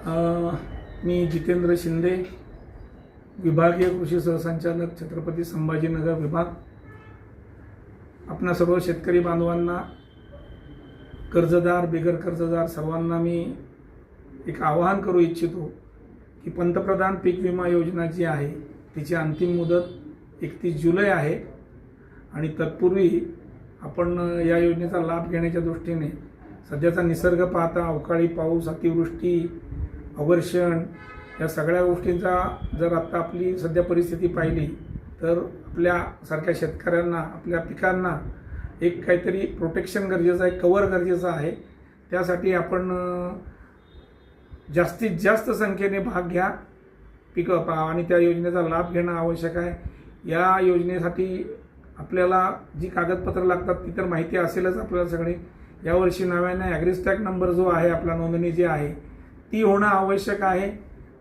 मी जितेंद्र शिंदे, विभागीय कृषी सहसंचालक, छत्रपती संभाजीनगर विभाग. आपणा सर्व शेतकरी बांधवांना, कर्जदार, बिगर कर्जदार सर्वांना मी एक आवाहन करू इच्छितो की पंतप्रधान पीक विमा योजना जी आहे तिची अंतिम मुदत 31 जुलै आहे आणि तत्पूर्वी आपण या योजनेचा लाभ घेण्याच्या दृष्टीने सध्याचा निसर्ग पाहता अवकाळी पाऊस, अतिवृष्टी, अवर्षण या सगळ्या गोष्टींचा जर आत्ता आपली सध्या परिस्थिती पाहिली तर आपल्यासारख्या शेतकऱ्यांना आपल्या पिकांना एक काहीतरी प्रोटेक्शन गरजेचं आहे, कव्हर गरजेचं आहे. त्यासाठी आपण जास्तीत जास्त संख्येने भाग घ्या पिकं आणि त्या योजनेचा लाभ घेणं आवश्यक आहे. या योजनेसाठी आपल्याला जी कागदपत्रं लागतात ती तर माहिती असेलच आपल्याला सगळे. यावर्षी नव्याने ॲग्रिस्टॅग नंबर जो आहे आपला नोंदणी जी आहे ती होणं आवश्यक आहे.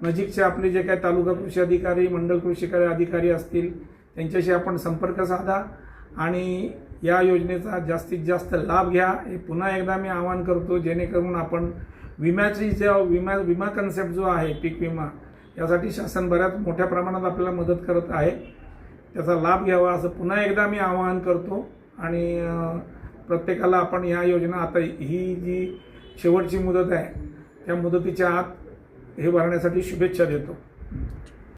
नजीकचे आपले जे काही तालुका कृषी अधिकारी, मंडल कृषी अधिकारी असतील त्यांच्याशी आपण संपर्क साधा आणि या योजनेचा जास्तीत जास्त लाभ घ्या हे पुन्हा एकदा मी आवाहन करतो, जेणेकरून आपण विम्याची विमा कन्सेप्ट जो आहे पीक विमा यासाठी शासन बऱ्याच मोठ्या प्रमाणात आपल्याला मदत करत आहे, त्याचा लाभ घ्यावा असं पुन्हा एकदा मी आवाहन करतो. आणि प्रत्येकाला आपण या योजना आता ही जी शेवटची मुदत आहे त्या मुदतीच्या आत हे भरण्यासाठी शुभेच्छा देतो.